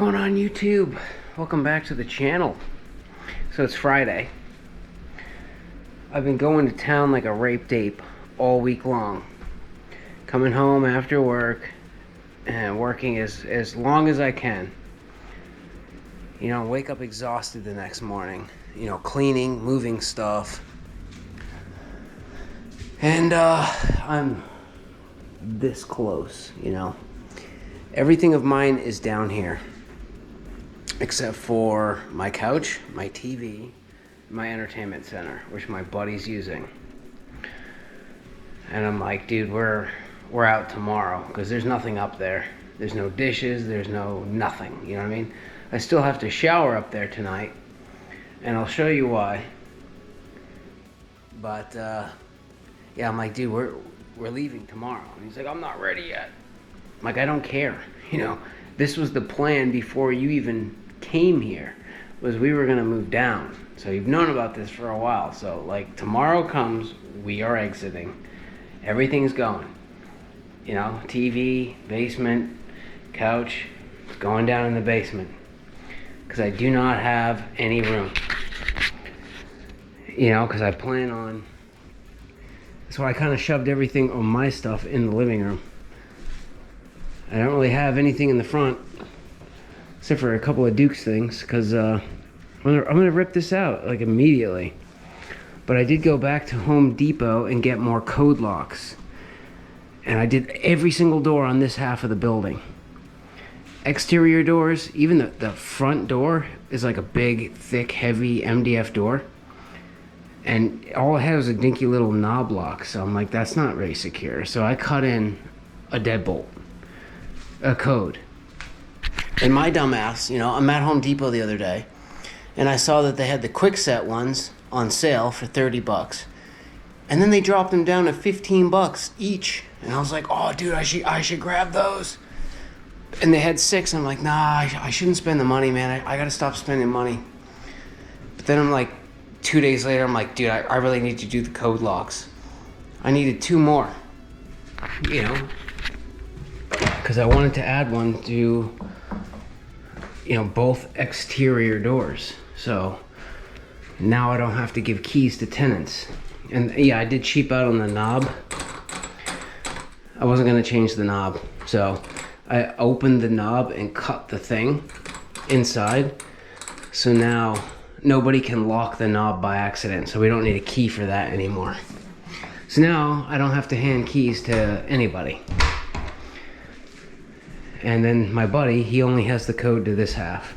going on YouTube? Welcome back to the channel. So it's Friday. I've been going to town like a raped ape all week long. Coming home after work and working as long as I can. You know, wake up exhausted the next morning. You know, cleaning, moving stuff. And I'm this close, you know. Everything of mine is down here. Except for my couch, my TV, my entertainment center, which my buddy's using. And I'm like, dude, we're out tomorrow because there's nothing up there. There's no dishes, there's no nothing, you know what I mean? I still have to shower up there tonight, and I'll show you why. But yeah, I'm like, dude, we're leaving tomorrow. And he's like, I'm not ready yet. I'm like, I don't care. You know, this was the plan before you even came here, was we were gonna move down. So you've known about this for a while. So like tomorrow comes, we are exiting. Everything's going. You know, TV, basement, couch, it's going down in the basement. Because I do not have any room. You know, because I plan on, so I kind of shoved everything on my stuff in the living room. I don't really have anything in the front, except for a couple of Duke's things, because I'm gonna rip this out like immediately. But I did go back to Home Depot and get more code locks, and I did every single door on this half of the building. Exterior doors, even the front door is like a big, thick, heavy MDF door, and all it had was a dinky little knob lock. So I'm like, that's not very secure. So I cut in a deadbolt, a code. And my dumbass, you know, I'm at Home Depot the other day, and I saw that they had the Kwikset ones on sale for $30. And then they dropped them down to $15 each. And I was like, oh, dude, I should grab those. And they had 6. I'm like, nah, I shouldn't spend the money, man. I got to stop spending money. But then I'm like, 2 days later, I'm like, dude, I really need to do the code locks. I needed 2 more, you know, because I wanted to add one to, you know, both exterior doors. So now I don't have to give keys to tenants. And yeah, I did cheap out on the knob. I wasn't going to change the knob. So I opened the knob and cut the thing inside. So now nobody can lock the knob by accident. So we don't need a key for that anymore. So now I don't have to hand keys to anybody. And then my buddy, he only has the code to this half.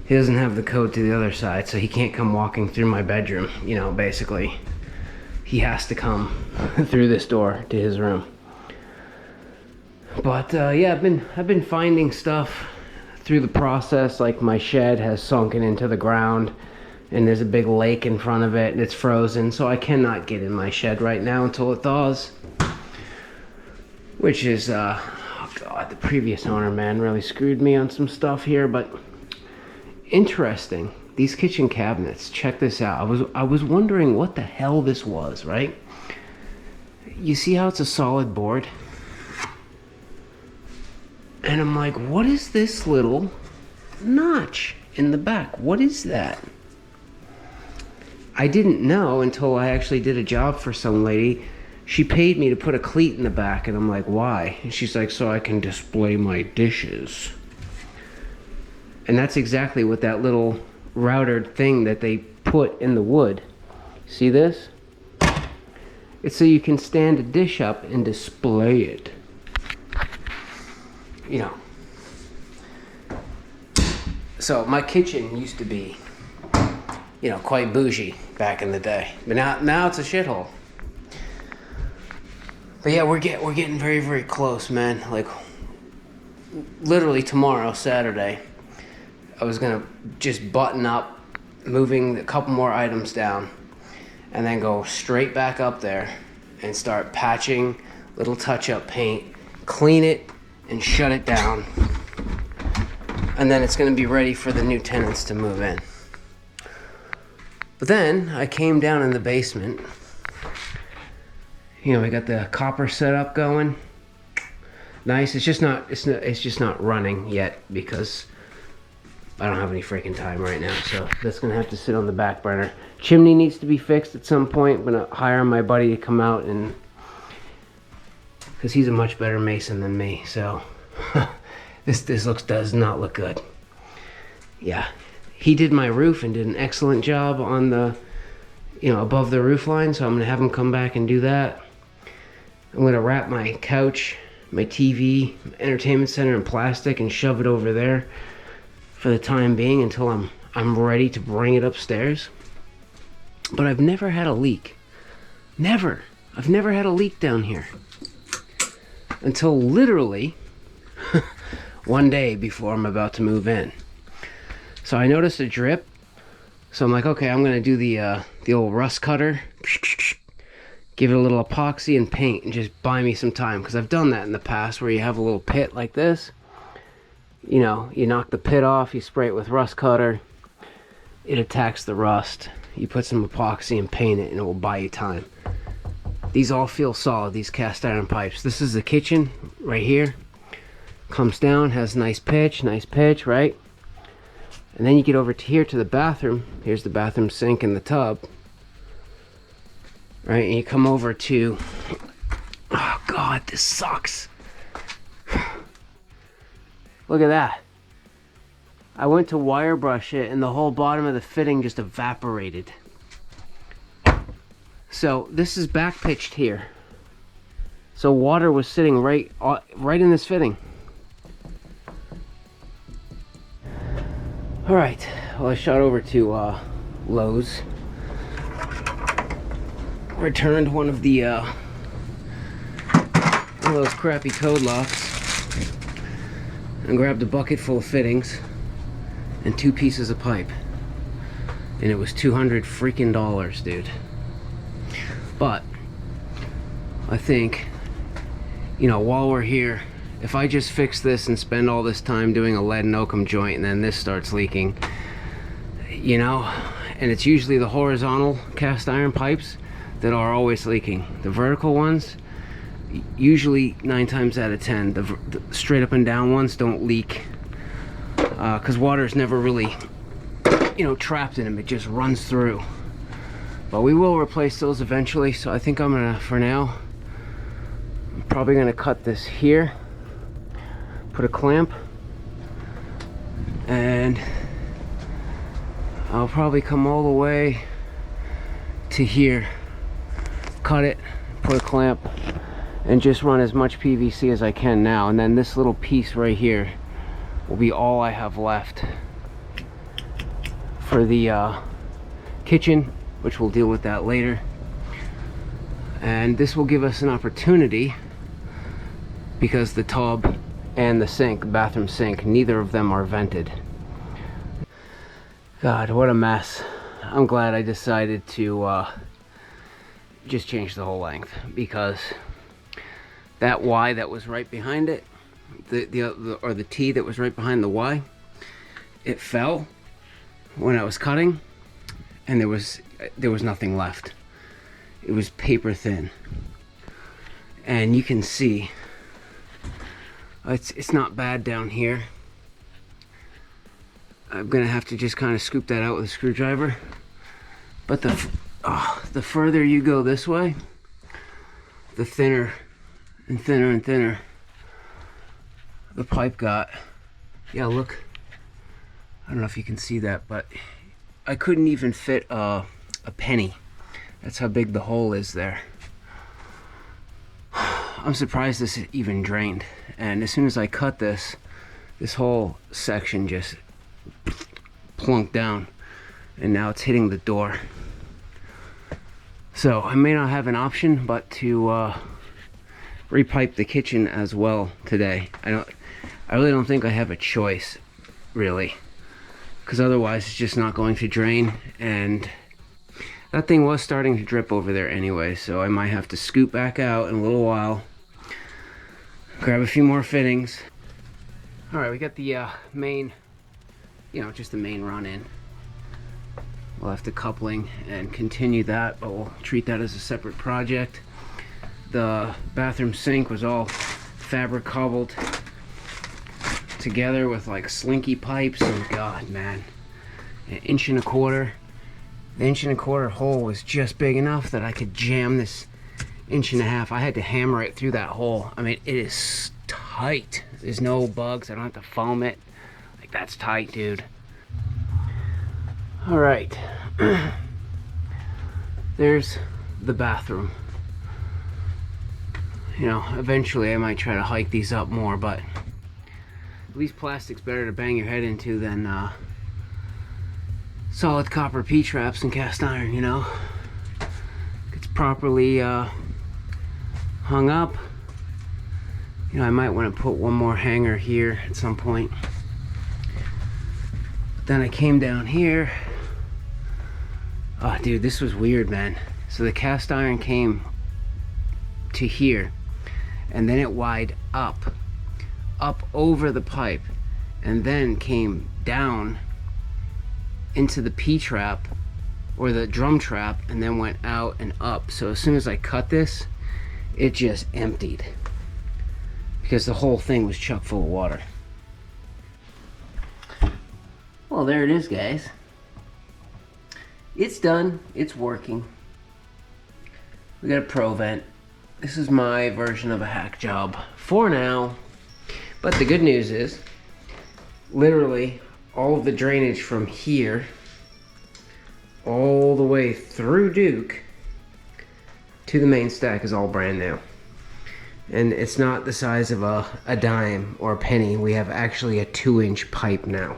He doesn't have the code to the other side, so he can't come walking through my bedroom, you know, basically. He has to come through this door to his room. But yeah, I've been finding stuff through the process. Like my shed has sunken into the ground, and there's a big lake in front of it, and it's frozen, so I cannot get in my shed right now until it thaws. Which is, oh God, the previous owner, man, really screwed me on some stuff here, but interesting. These kitchen cabinets, check this out. I was wondering what the hell this was, right? You see how it's a solid board? And I'm like, what is this little notch in the back? What is that? I didn't know until I actually did a job for some lady. She paid me to put a cleat in the back, and I'm like, why? And she's like, so I can display my dishes. And that's exactly what that little routed thing that they put in the wood. See this? It's so you can stand a dish up and display it. You know. So my kitchen used to be, you know, quite bougie back in the day. But now it's a shithole. But yeah, we're getting very, very close, man. Like, literally tomorrow, Saturday, I was gonna just button up, moving a couple more items down, and then go straight back up there and start patching, little touch-up paint, clean it, and shut it down. And then it's gonna be ready for the new tenants to move in. But then I came down in the basement. You know, we got the copper setup going. Nice. It's just not running yet because I don't have any freaking time right now, so that's gonna have to sit on the back burner. Chimney needs to be fixed at some point. I'm gonna hire my buddy to come out, and because he's a much better mason than me, so this does not look good. Yeah, he did my roof and did an excellent job on the, you know, above the roof line, so I'm gonna have him come back and do that. I'm gonna wrap my couch, my TV, entertainment center in plastic and shove it over there for the time being until I'm ready to bring it upstairs. But I've never had a leak. Never. I've never had a leak down here. Until literally one day before I'm about to move in. So I noticed a drip. So I'm like, okay, I'm gonna do the old rust cutter. Give it a little epoxy and paint and just buy me some time, because I've done that in the past where you have a little pit like this. You know, you knock the pit off, you spray it with rust cutter, it attacks the rust. You put some epoxy and paint it and it will buy you time. These all feel solid, these cast iron pipes. This is the kitchen right here. Comes down, has nice pitch, right? And then you get over to here to the bathroom. Here's the bathroom sink and the tub. Right, and you come over to, oh God, this sucks. Look at that. I went to wire brush it and the whole bottom of the fitting just evaporated. So this is back pitched here. So water was sitting right in this fitting. All right, well, I shot over to Lowe's. Returned one of those crappy code locks and grabbed a bucket full of fittings and 2 pieces of pipe, and it was $200 freaking, dude. But I think, you know, while we're here, if I just fix this and spend all this time doing a lead and oakum joint and then this starts leaking, you know, and it's usually the horizontal cast iron pipes that are always leaking. The vertical ones, usually 9 times out of 10, the straight up and down ones don't leak, because water is never really, you know, trapped in them. It just runs through. But we will replace those eventually, so I think I'm gonna, for now, I'm probably gonna cut this here, put a clamp, and I'll probably come all the way to here, cut it, put a clamp, and just run as much PVC as I can now. And then this little piece right here will be all I have left for the kitchen, which we'll deal with that later. And this will give us an opportunity, because the tub and the sink, bathroom sink, neither of them are vented. God, what a mess. I'm glad I decided to just change the whole length, because that Y that was right behind it, the T that was right behind the Y, it fell when I was cutting, and there was nothing left. It was paper thin, and you can see it's not bad down here. I'm gonna have to just kind of scoop that out with a screwdriver, but the further you go this way, the thinner and thinner and thinner the pipe got. Yeah, look, I don't know if you can see that, but I couldn't even fit a penny. That's how big the hole is there. I'm surprised this even drained. And as soon as I cut this whole section just plunked down, and now it's hitting the door. So I may not have an option but to repipe the kitchen as well today. I really don't think I have a choice, really, because otherwise it's just not going to drain. And that thing was starting to drip over there anyway, so I might have to scoot back out in a little while, grab a few more fittings. All right, we got the main, you know, just the main run in. We'll have to coupling and continue that, but we'll treat that as a separate project. The bathroom sink was all fabric cobbled together with like slinky pipes, and God, man, an inch and a quarter. The inch and a quarter hole was just big enough that I could jam this inch and a half. I had to hammer it through that hole. I mean, it is tight. There's no bugs. I don't have to foam it. Like, that's tight, dude. All right. There's the bathroom. You know, eventually I might try to hike these up more, but at least plastic's better to bang your head into than solid copper P-traps and cast iron, you know? It's properly hung up. You know, I might want to put one more hanger here at some point. But then I came down here. Oh, dude, this was weird, man. So the cast iron came to here, and then it wied up over the pipe, and then came down into the P-trap, or the drum trap, and then went out and up. So as soon as I cut this, it just emptied, because the whole thing was chock full of water. Well, there it is, guys. It's done. It's working. We got a Pro Vent. This is my version of a hack job for now. But the good news is, literally, all of the drainage from here all the way through Duke to the main stack is all brand new. And it's not the size of a dime or a penny. We have actually a 2-inch pipe now,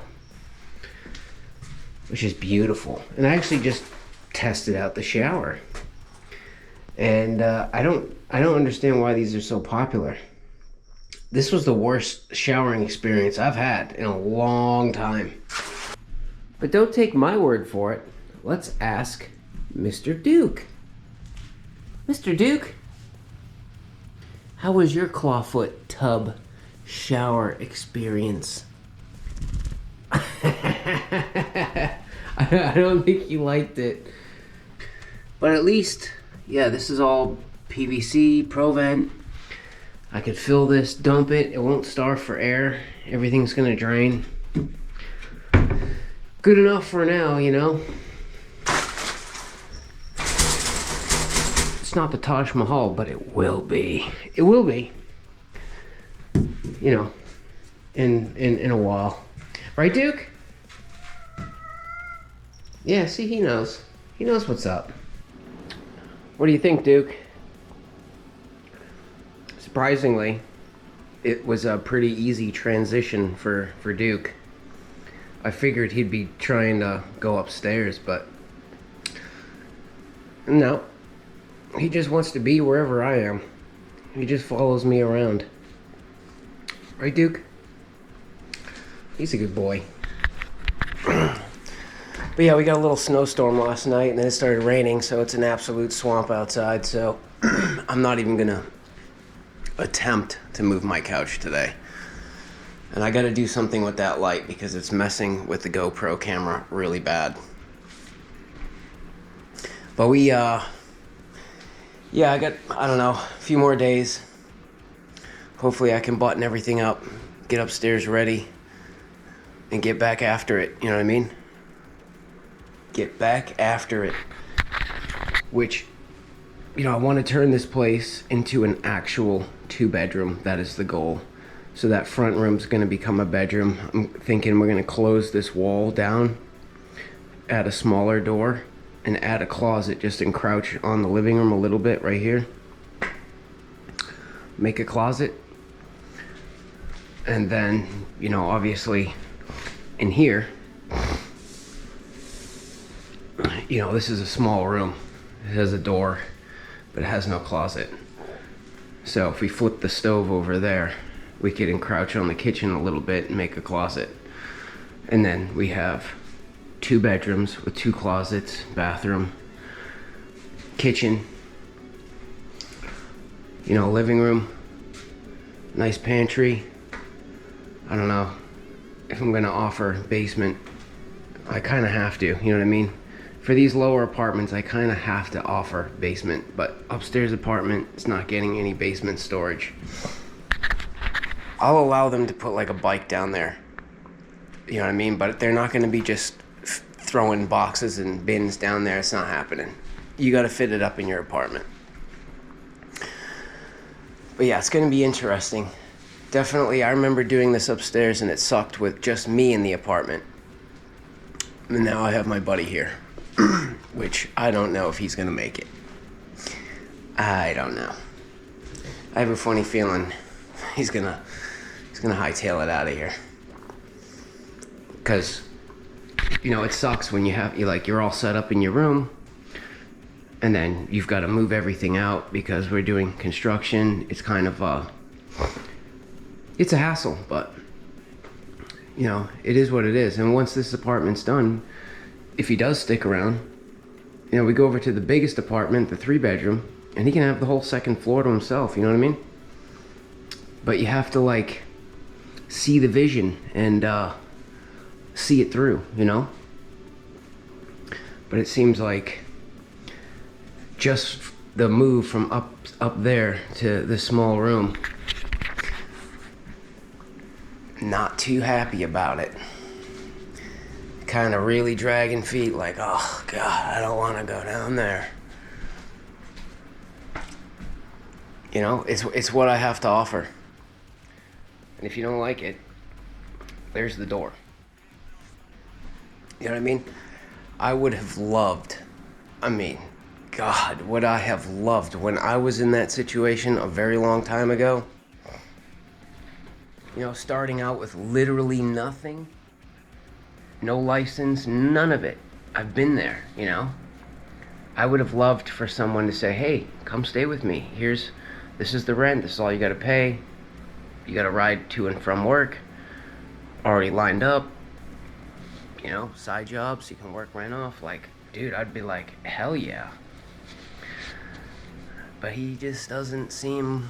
which is beautiful. And I actually just tested out the shower, and I don't understand why these are so popular. This was the worst showering experience I've had in a long time. But don't take my word for it. Let's ask Mr. Duke. Mr. Duke, how was your clawfoot tub shower experience? I don't think he liked it. But at least, yeah, this is all PVC, Pro Vent. I could fill this, dump it. It won't starve for air. Everything's gonna drain. Good enough for now, you know. It's not the Taj Mahal, but it will be. It will be. You know, in a while. Right, Duke? Yeah, see, he knows. He knows what's up. What do you think, Duke? Surprisingly, it was a pretty easy transition for Duke. I figured he'd be trying to go upstairs, but no. He just wants to be wherever I am. He just follows me around. Right, Duke? He's a good boy. But yeah, we got a little snowstorm last night, and then it started raining, so it's an absolute swamp outside, so I'm not even gonna attempt to move my couch today. And I gotta do something with that light because it's messing with the GoPro camera really bad. But we, yeah, I got, I don't know, a few more days. Hopefully I can button everything up, get upstairs ready, and get back after it, you know what I mean? Get back after it. Which, you know, I want to turn this place into an actual 2-bedroom. That is the goal. So that front room's going to become a bedroom. I'm thinking we're going to close this wall down, add a smaller door, and add a closet, just encroach on the living room a little bit right here. Make a closet. And then, you know, obviously in here, you know, this is a small room. It has a door, but it has no closet. So if we flip the stove over there, we could encroach on the kitchen a little bit and make a closet. And then we have 2 bedrooms with 2 closets, bathroom, kitchen, you know, living room, nice pantry. I don't know if I'm gonna offer basement. I kind of have to, you know what I mean? For these lower apartments, I kind of have to offer basement, but upstairs apartment, it's not getting any basement storage. I'll allow them to put like a bike down there. You know what I mean? But they're not going to be just throwing boxes and bins down there. It's not happening. You got to fit it up in your apartment. But yeah, it's going to be interesting. Definitely, I remember doing this upstairs and it sucked with just me in the apartment. And now I have my buddy here, which I don't know if he's going to make it. I don't know. I have a funny feeling he's gonna hightail it out of here. Cause, you know, it sucks when you're all set up in your room, and then you've got to move everything out because we're doing construction. It's kind of it's a hassle, but you know, it is what it is. And once this apartment's done, if he does stick around, you know, we go over to the biggest apartment, the 3-bedroom, and he can have the whole second floor to himself, you know what I mean? But you have to like see the vision and see it through, you know? But it seems like just the move from up there to this small room, not too happy about it. Kind of really dragging feet like, oh God, I don't want to go down there. You know, it's what I have to offer. And if you don't like it, there's the door. You know what I mean? I would have loved, God, would I have loved when I was in that situation a very long time ago. You know, starting out with literally nothing, no license, none of it. I've been there, you know? I would have loved for someone to say, hey, come stay with me. This is the rent, this is all you gotta pay. You gotta ride to and from work. Already lined up. You know, side jobs, you can work rent off. Like, dude, I'd be like, hell yeah. But he just doesn't seem,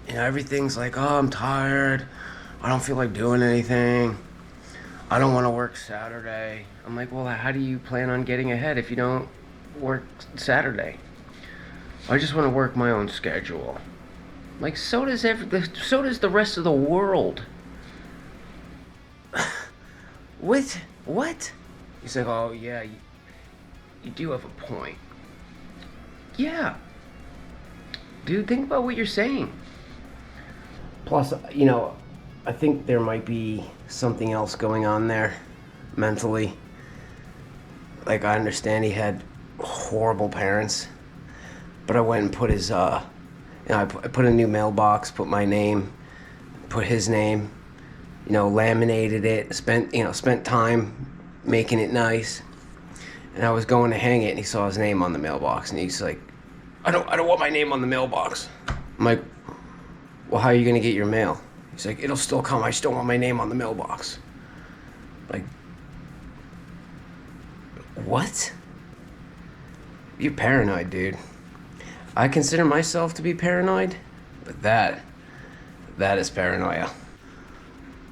you know, everything's like, oh, I'm tired. I don't feel like doing anything. I don't want to work Saturday. I'm like, well, how do you plan on getting ahead if you don't work Saturday? I just want to work my own schedule. Like, so does the rest of the world. What? He's like, oh yeah, you do have a point. Yeah. Dude, think about what you're saying. Plus, you know, I think there might be something else going on there mentally. Like, I understand he had horrible parents, but I went and put his, you know, I put a new mailbox, put my name, put his name, you know, laminated it, spent time making it nice. And I was going to hang it, and he saw his name on the mailbox, and he's like, I don't want my name on the mailbox. I'm like, well, how are you gonna get your mail? He's like, it'll still come, I just don't want my name on the mailbox. Like, what? You're paranoid, dude. I consider myself to be paranoid, but that is paranoia.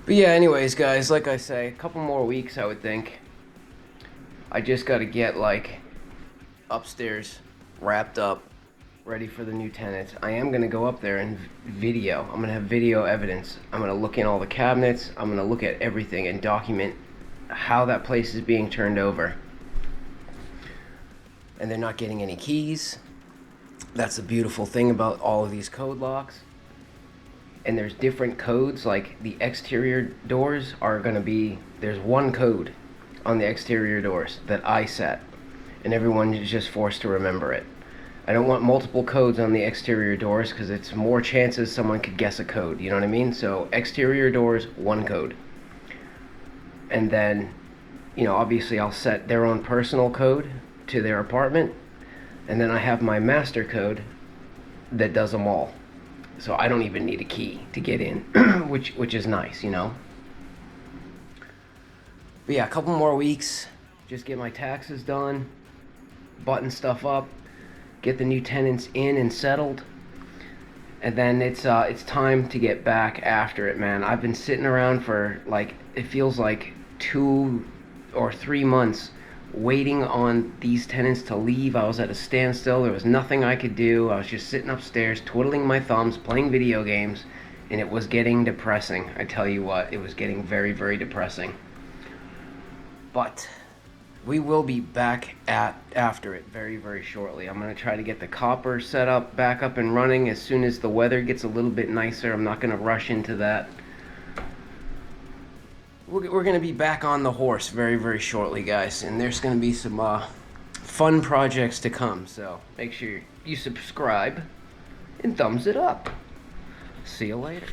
But yeah, anyways, guys, like I say, a couple more weeks, I would think. I just gotta get, like, upstairs wrapped up, ready for the new tenants. I am gonna go up there and video. I'm gonna have video evidence. I'm gonna look in all the cabinets. I'm gonna look at everything and document how that place is being turned over. And they're not getting any keys. That's the beautiful thing about all of these code locks. And there's different codes, like the exterior doors are gonna be, there's one code on the exterior doors that I set, and everyone is just forced to remember it. I don't want multiple codes on the exterior doors because it's more chances someone could guess a code, you know what I mean? So exterior doors, one code. And then, you know, obviously I'll set their own personal code to their apartment, and then I have my master code that does them all. So I don't even need a key to get in, which is nice, you know? But yeah, a couple more weeks, just get my taxes done, button stuff up, get the new tenants in and settled, and then it's time to get back after it, man. I've been sitting around for, like, it feels like 2 or 3 months waiting on these tenants to leave. I was at a standstill. There was nothing I could do. I was just sitting upstairs, twiddling my thumbs, playing video games, and it was getting depressing. I tell you what, it was getting very, very depressing. But we will be back after it very, very shortly. I'm going to try to get the copper set up, back up and running as soon as the weather gets a little bit nicer. I'm not going to rush into that. We're going to be back on the horse very, very shortly, guys. And there's going to be some fun projects to come. So make sure you subscribe and thumbs it up. See you later.